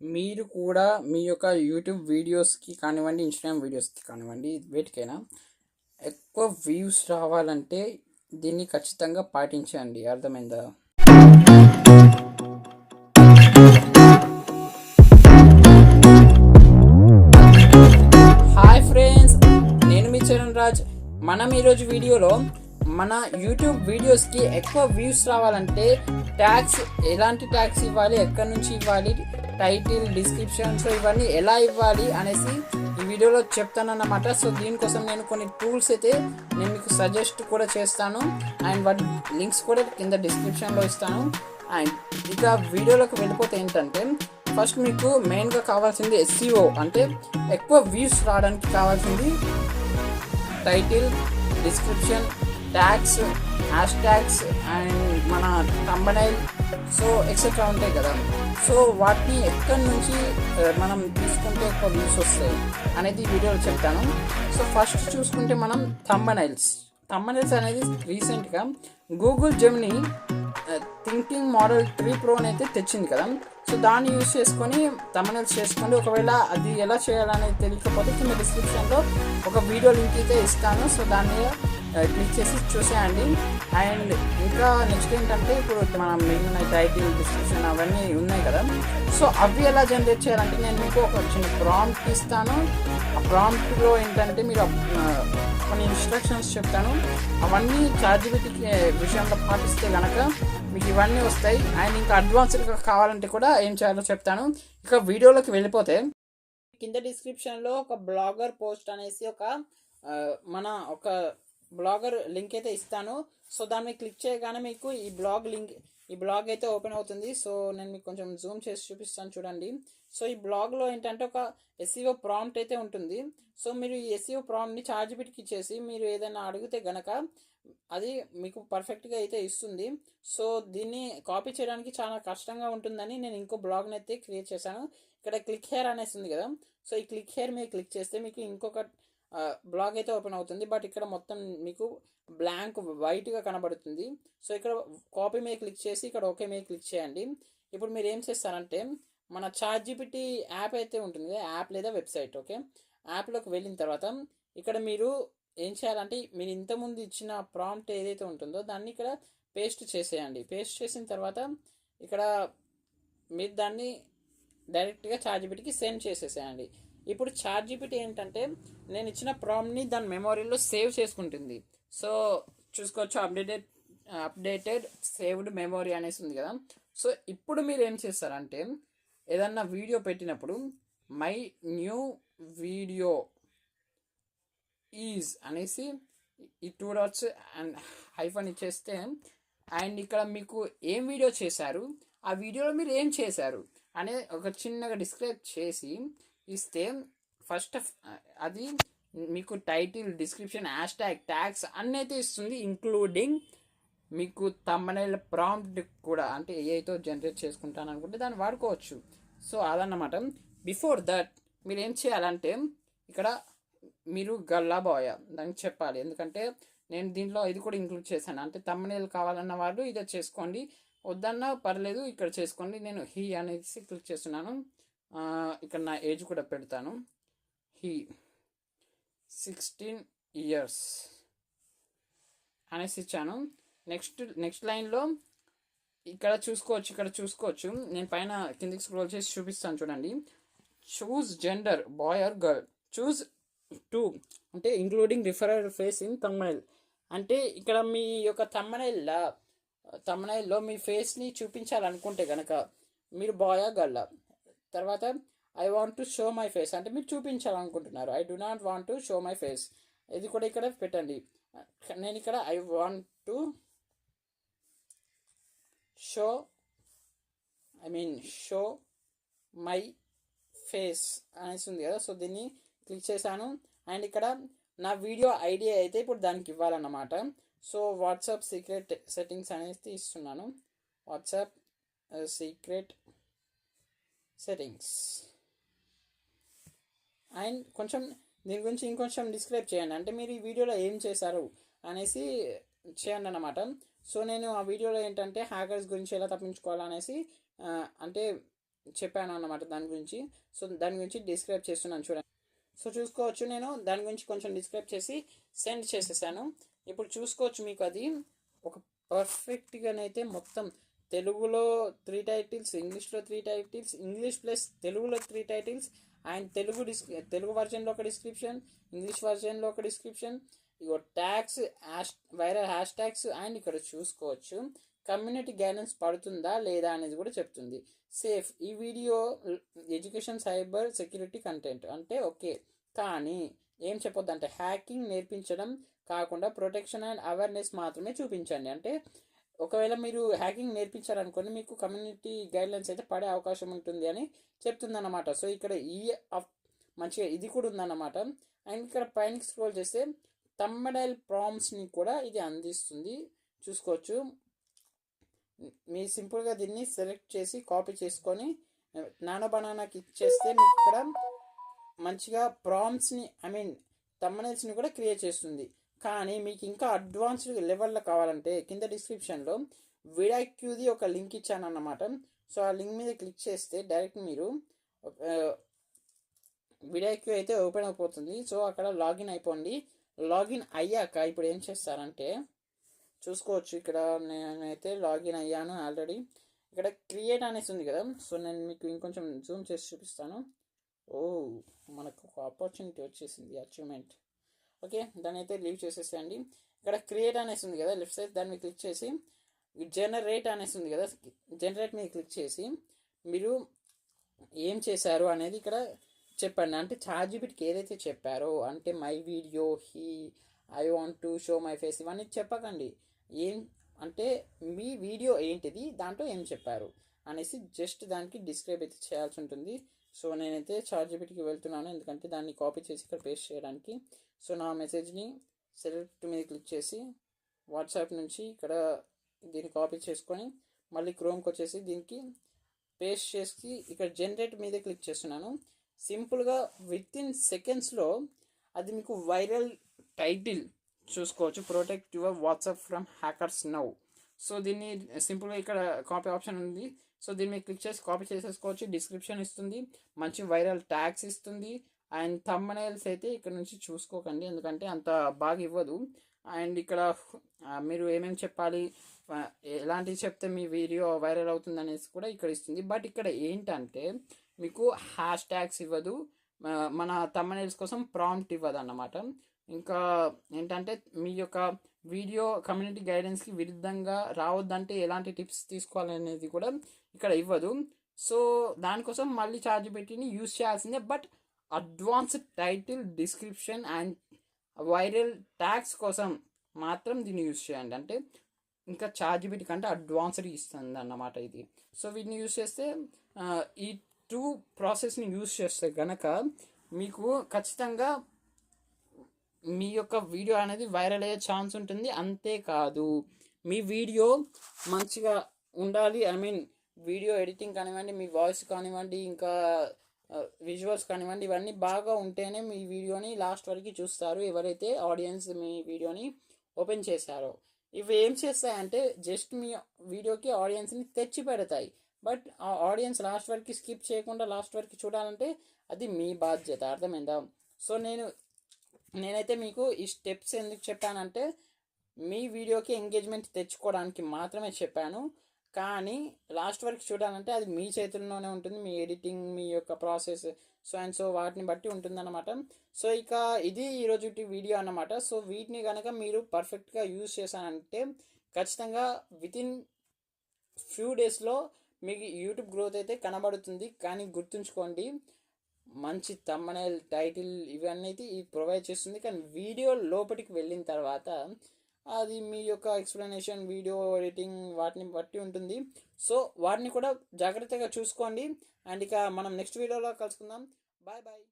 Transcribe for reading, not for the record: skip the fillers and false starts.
మీరు కూడా మీ యొక్క యూట్యూబ్ వీడియోస్కి కానివ్వండి, ఇన్స్టాగ్రామ్ వీడియోస్కి కానివ్వండి, వేటికైనా ఎక్కువ వ్యూస్ రావాలంటే దీన్ని ఖచ్చితంగా పాటించండి. అర్థమైందా? హాయ్ ఫ్రెండ్స్, నేను మీ చరణ్ రాజ్. మనం ఈరోజు వీడియోలో మన యూట్యూబ్ వీడియోస్కి ఎక్కువ వ్యూస్ రావాలంటే ట్యాగ్స్, ఎలాంటి ట్యాగ్స్ ఇవ్వాలి, ఎక్కడి నుంచి ఇవ్వాలి, టైటిల్, డిస్క్రిప్షన్స్ ఇవన్నీ ఎలా ఇవ్వాలి అనేసి ఈ వీడియోలో చెప్తానన్నమాట. సో దీనికోసం నేను కొన్ని టూల్స్ అయితే నేను మీకు సజెస్ట్ కూడా చేస్తాను, అండ్ వాటి లింక్స్ కూడా కింద డిస్క్రిప్షన్లో ఇస్తాను. అండ్ ఇక వీడియోలోకి వెళ్ళిపోతే ఏంటంటే, ఫస్ట్ మీకు మెయిన్గా కావాల్సింది SEO, అంటే ఎక్కువ వ్యూస్ రావడానికి కావాల్సింది title, description, tags, hash tags and మన థంబ్నెయిల్, సో ఎక్సెట్రా ఉంటాయి కదా. సో వాటిని ఎక్కడి నుంచి మనం తీసుకుంటే ఎక్కువ వ్యూస్ వస్తాయి అనేది వీడియోలో చెప్తాను. సో ఫస్ట్ చూసుకుంటే మనం థంబ్నెయిల్స్ అనేది రీసెంట్గా Google Gemini thinking model 3 Pro అయితే తెచ్చింది కదా. సో దాన్ని యూజ్ చేసుకొని థంబ్నెయిల్స్ చేసుకోండి. ఒకవేళ అది ఎలా చేయాలనేది తెలియకపోతే కింద డిస్క్రిప్షన్లో ఒక వీడియో లింక్ అయితే ఇస్తాను. సో దాని మీద క్లిక్ చేసి చూసేయండి. అండ్ ఇంకా నెక్స్ట్ ఏంటంటే, ఇప్పుడు మనం మిగిలిన టైటిల్, డిస్క్రిప్షన్ అవన్నీ ఉన్నాయి కదా. సో అవి ఎలా జనరేట్ చేయాలంటే నేను మీకు ఒక చిన్న ప్రాంప్ట్ ఇస్తాను. ఆ ప్రాంప్ట్లో ఏంటంటే మీరు కొన్ని ఇన్స్ట్రక్షన్స్ చెప్తాను. అవన్నీ ChatGPT విషయంలో పాటిస్తే కనుక మీకు ఇవన్నీ వస్తాయి. అండ్ ఇంకా అడ్వాన్స్డ్గా కావాలంటే కూడా ఏం చేయాలో చెప్తాను. ఇక వీడియోలోకి వెళ్ళిపోతే, కింద డిస్క్రిప్షన్లో ఒక బ్లాగర్ పోస్ట్ అనేసి మన ఒక బ్లాగర్ లింక్ అయితే ఇస్తాను. సో దాన్ని మీద క్లిక్ చేయగానే మీకు ఈ బ్లాగ్ అయితే ఓపెన్ అవుతుంది. సో నేను మీకు కొంచెం జూమ్ చేసి చూపిస్తాను, చూడండి. సో ఈ బ్లాగ్లో ఏంటంటే ఒక SEO ప్రాంప్ట్ అయితే ఉంటుంది. సో మీరు ఈ SEO ప్రాంప్ట్ని ChatGPTకి ఇచ్చేసి మీరు ఏదైనా అడిగితే గనక అది మీకు పర్ఫెక్ట్గా అయితే ఇస్తుంది. సో దీన్ని కాపీ చేయడానికి చాలా కష్టంగా ఉంటుందని నేను ఇంకో బ్లాగ్ని అయితే క్రియేట్ చేశాను. ఇక్కడ క్లిక్ హియర్ అనేసి ఉంది కదా. సో ఈ క్లిక్ హియర్ మీద క్లిక్ చేస్తే మీకు ఇంకొక బ్లాగ్ అయితే ఓపెన్ అవుతుంది. బట్ ఇక్కడ మొత్తం మీకు బ్లాంక్ వైట్గా కనబడుతుంది. సో ఇక్కడ కాపీ మీద క్లిక్ చేసి ఇక్కడ ఓకే మీద క్లిక్ చేయండి. ఇప్పుడు మీరు ఏం చేస్తారంటే, మన ChatGPT యాప్ అయితే ఉంటుంది కదా, యాప్ లేదా వెబ్సైట్, ఓకే, యాప్లోకి వెళ్ళిన తర్వాత ఇక్కడ మీరు ఏం చేయాలంటే, మీరు ఇంతకుముందు ఇచ్చిన ప్రాంప్ట్ ఏదైతే ఉంటుందో దాన్ని ఇక్కడ పేస్ట్ చేసేయండి. పేస్ట్ చేసిన తర్వాత ఇక్కడ మీరు దాన్ని డైరెక్ట్గా ChatGPTకి సెండ్ చేసేసేయండి. ఇప్పుడు ChatGPT ఏంటంటే, నేను ఇచ్చిన ప్రాంప్ట్ని దాని మెమొరీలో సేవ్ చేసుకుంటుంది. సో చూసుకోవచ్చు, అప్డేటెడ్ సేవ్డ్ మెమొరీ అనేసి ఉంది కదా. సో ఇప్పుడు మీరు ఏం చేస్తారంటే, ఏదన్నా వీడియో పెట్టినప్పుడు మై న్యూ వీడియో ఈజ్ అనేసి ఈ 2 dots అండ్ హైఫన్ ఇచ్చేస్తే, అండ్ ఇక్కడ మీకు ఏం వీడియో చేశారు, ఆ వీడియోలో మీరు ఏం చేశారు అనే ఒక చిన్నగా డిస్క్రైబ్ చేసి ఇస్తే, ఫస్ట్ అది మీకు title, description, hash tag, tags అన్నీ అయితే ఇస్తుంది, ఇంక్లూడింగ్ మీకు థంబ్నెయిల్ ప్రాంప్ట్ కూడా, అంటే ఏఐతో జనరేట్ చేసుకుంటాను అనుకుంటే దాన్ని వాడుకోవచ్చు. సో అదన్నమాట. బిఫోర్ దట్ మీరు ఏం చేయాలంటే, ఇక్కడ మీరు గల్లాబాయ దానికి చెప్పాలి, ఎందుకంటే నేను దీంట్లో ఇది కూడా ఇంక్లూడ్ చేశాను. అంటే థంబ్నెయిల్ కావాలన్న వాళ్ళు ఇదే చేసుకోండి, వద్దన్నా పర్లేదు ఇక్కడ చేసుకోండి. నేను హీ అనేసి క్లిక్ చేస్తున్నాను. ఇక్కడ నా ఏజ్ కూడా పెడతాను, హీ 16 years అనేసి ఇచ్చాను. నెక్స్ట్ లైన్లో ఇక్కడ చూసుకోవచ్చు, నేను పైన కిందికి స్క్రోల్ చేసి చూపిస్తాను, చూడండి. Choose gender, boy or girl, choose 2 అంటే including referrer face in thumbnail. అంటే ఇక్కడ మీ యొక్క థంబ్నెయిల్లో మీ ఫేస్ని చూపించాలనుకుంటే కనుక మీరు బాయా గర్లా. తర్వాత I want to show my face, అంటే మీరు చూపించాలనుకుంటున్నారు. I do not want to show my face, ఇది కూడా ఇక్కడ పెట్టండి. నేను ఇక్కడ I want to show my face అనేసి ఉంది కదా. సో దీన్ని క్లిక్ చేశాను. అండ్ ఇక్కడ నా వీడియో ఐడి అయితే ఇప్పుడు దానికి ఇవ్వాలన్నమాట. సో వాట్సాప్ సీక్రెట్ సెట్టింగ్స్ అనేది ఇస్తున్నాను, వాట్సాప్ సీక్రెట్ సెట్టింగ్స్. అండ్ కొంచెం దీని గురించి ఇంకొంచెం డిస్క్రైబ్ చేయండి, అంటే మీరు ఈ వీడియోలో ఏం చేశారు అనేసి చేయండి అన్నమాట. సో నేను ఆ వీడియోలో ఏంటంటే హ్యాకర్స్ గురించి ఎలా తప్పించుకోవాలనేసి, అంటే చెప్పాను అన్నమాట దాని గురించి. సో దాని గురించి డిస్క్రైబ్ చేస్తున్నాను చూడండి. సో చూసుకోవచ్చు, నేను దాని గురించి కొంచెం డిస్క్రైబ్ చేసి సెండ్ చేసేసాను. ఇప్పుడు చూసుకోవచ్చు మీకు అది ఒక పర్ఫెక్ట్గానైతే మొత్తం తెలుగులో 3 టైటిల్స్, ఇంగ్లీష్లో 3 టైటిల్స్, ఇంగ్లీష్ ప్లస్ తెలుగులో 3 టైటిల్స్, అండ్ తెలుగు వర్జన్లో ఒక డిస్క్రిప్షన్, ఇంగ్లీష్ వర్జన్లో ఒక description, ego tags, viral hash tags, and ఇక్కడ చూసుకోవచ్చు కమ్యూనిటీ గైడెన్స్ పడుతుందా లేదా అనేది కూడా చెప్తుంది. సేఫ్, ఈ video education cyber security content అంటే ఓకే, కానీ ఏం చెప్పొద్దు అంటే హ్యాకింగ్ నేర్పించడం కాకుండా ప్రొటెక్షన్ అండ్ అవేర్నెస్ మాత్రమే చూపించండి. అంటే ఒకవేళ మీరు హ్యాకింగ్ నేర్పించారనుకోండి మీకు కమ్యూనిటీ గైడ్లైన్స్ అయితే పడే అవకాశం ఉంటుంది అని చెప్తుందన్నమాట. సో ఇక్కడ మంచిగా ఇది కూడా ఉందన్నమాట. అండ్ ఇక్కడ పైన స్క్రోల్ చేస్తే థంబ్నెయిల్ ప్రాంప్ట్స్ని కూడా ఇది అందిస్తుంది. చూసుకోవచ్చు, మీ సింపుల్గా దీన్ని సెలెక్ట్ చేసి కాపీ చేసుకొని నానో బనానాకి ఇచ్చేస్తే మీకు ఇక్కడ మంచిగా ప్రాంప్ట్స్ని థంబ్నెయిల్స్ని కూడా క్రియేట్ చేస్తుంది. కానీ మీకు ఇంకా అడ్వాన్స్డ్ లెవెల్లో కావాలంటే కింద డిస్క్రిప్షన్లో విడాక్యూది ఒక లింక్ ఇచ్చాను అన్నమాట. సో ఆ లింక్ మీద క్లిక్ చేస్తే డైరెక్ట్ మీరు విడాక్యూ అయితే ఓపెన్ అయిపోతుంది. సో అక్కడ లాగిన్ అయిపోండి. లాగిన్ అయ్యాక ఇప్పుడు ఏం చేస్తారంటే చూసుకోవచ్చు, ఇక్కడ నేనైతే లాగిన్ అయ్యాను ఆల్రెడీ. ఇక్కడ క్రియేట్ అనేసి ఉంది కదా, సో నేను మీకు ఇంకొంచెం జూమ్ చేసి చూపిస్తాను. మనకు ఒక ఆపర్చునిటీ వచ్చేసింది, అచీవ్మెంట్. ఓకే, దాన్ని అయితే లీవ్ చేసేసేయండి. ఇక్కడ క్రియేట్ అనేసి ఉంది కదా లెఫ్ట్ సైడ్, దాన్ని క్లిక్ చేసి జనరేట్ అనేసి ఉంది కదా, జనరేట్ మీద క్లిక్ చేసి మీరు ఏం చేశారు అనేది ఇక్కడ చెప్పండి. అంటే చాట్‌జీపీటీకి ఏదైతే చెప్పారో అంటే my video, I want to show my face, ఇవన్నీ చెప్పకండి. ఏం అంటే మీ వీడియో ఏంటిది, దాంట్లో ఏం చెప్పారు అనేసి జస్ట్ దానికి డిస్క్రైబ్ అయితే చేయాల్సి ఉంటుంది. సో నేనైతే చాట్‌జీపీటీకి వెళ్తున్నాను, ఎందుకంటే దాన్ని కాపీ చేసి ఇక్కడ పేస్ట్ చేయడానికి. సో నా మెసేజ్ని సెలెక్ట్ మీద క్లిక్ చేసి వాట్సాప్ నుంచి ఇక్కడ దీన్ని కాపీ చేసుకొని మళ్ళీ క్రోమ్కి వచ్చేసి దీనికి పేస్ట్ చేసి ఇక్కడ జనరేట్ మీద క్లిక్ చేస్తున్నాను. సింపుల్గా విత్ ఇన్ సెకండ్స్లో అది మీకు వైరల్ టైటిల్ చూసుకోవచ్చు, protect your WhatsApp from hackers now. So దీన్ని సింపుల్గా ఇక్కడ కాపీ ఆప్షన్ ఉంది. సో దీన్ని మీరు క్లిక్ చేసి కాపీ చేసేసుకోవచ్చు. డిస్క్రిప్షన్ ఇస్తుంది, మంచి వైరల్ ట్యాగ్స్ ఇస్తుంది, అండ్ థంబ్నెయిల్స్ అయితే ఇక్కడ నుంచి చూసుకోకండి, ఎందుకంటే అంత బాగా ఇవ్వదు. అండ్ ఇక్కడ మీరు ఏమేమి చెప్పాలి, ఎలాంటివి చెప్తే మీ వీడియో వైరల్ అవుతుంది అనేసి కూడా ఇక్కడ ఇస్తుంది. బట్ ఇక్కడ ఏంటంటే మీకు హ్యాష్ ట్యాగ్స్ ఇవ్వదు, మన థంబ్నెయిల్స్ కోసం ప్రాంప్ట్ ఇవ్వదు అన్నమాట. ఇంకా ఏంటంటే మీ యొక్క వీడియో కమ్యూనిటీ గైడెన్స్కి విరుద్ధంగా రావద్దంటే ఎలాంటి టిప్స్ తీసుకోవాలనేది కూడా ఇక్కడ ఇవ్వదు. సో దానికోసం మళ్ళీ చాట్‌జీపీటీని యూజ్ చేయాల్సిందే. But advanced title, description and viral tags కోసం మాత్రం దీన్ని యూజ్ చేయండి. అంటే ఇంకా చాట్‌జీపీటీ కంటే అడ్వాన్స్డ్ ఇస్తుంది అన్నమాట ఇది. సో వీటిని యూజ్ చేస్తే ఈ 2 ప్రాసెస్ని యూజ్ చేస్తే కనుక మీకు ఖచ్చితంగా మీ యొక్క వీడియో అనేది వైరల్ అయ్యే ఛాన్స్ ఉంటుంది. అంతేకాదు మీ వీడియో మంచిగా ఉండాలి, వీడియో ఎడిటింగ్ కానివ్వండి, మీ వాయిస్ కానివ్వండి, ఇంకా విజువల్స్ కానివ్వండి, ఇవన్నీ బాగా ఉంటేనే మీ వీడియోని లాస్ట్ వరకు చూస్తారు ఎవరైతే ఆడియన్స్ మీ వీడియోని ఓపెన్ చేశారో. ఇవి ఏం చేస్తాయంటే జస్ట్ మీ వీడియోకి ఆడియన్స్ని తెచ్చి పెడతాయి. బట్ ఆ ఆడియన్స్ లాస్ట్ వరకు స్కిప్ చేయకుండా లాస్ట్ వరకు చూడాలంటే అది మీ బాధ్యత, అర్థమైందా? సో నేనైతే మీకు ఈ స్టెప్స్ ఎందుకు చెప్పానంటే మీ వీడియోకి ఎంగేజ్మెంట్ తెచ్చుకోవడానికి మాత్రమే చెప్పాను. కానీ లాస్ట్ వరకు చూడాలంటే అది మీ చేతుల్లోనే ఉంటుంది, మీ ఎడిటింగ్, మీ యొక్క ప్రాసెస్, సో వాటిని బట్టి ఉంటుందన్నమాట. సో ఇక ఇది ఈరోజు వీడియో అన్నమాట. సో వీటిని కనుక మీరు పర్ఫెక్ట్గా యూజ్ చేశానంటే ఖచ్చితంగా వితిన్ ఫ్యూ డేస్లో మీకు యూట్యూబ్ గ్రోత్ అయితే కనబడుతుంది. కానీ గుర్తుంచుకోండి, మంచి థంబ్నెయిల్, టైటిల్ ఇవన్నీ అయితే ప్రొవైడ్ చేస్తుంది. కానీ వీడియో లోపలికి వెళ్ళిన తర్వాత అది మీ యొక్క ఎక్స్ప్లెనేషన్, వీడియో ఎడిటింగ్ వాటిని బట్టి ఉంటుంది. సో వాటిని కూడా జాగ్రత్తగా చూసుకోండి. అండ్ ఇక మనం నెక్స్ట్ వీడియోలో కలుసుకుందాం. Bye bye.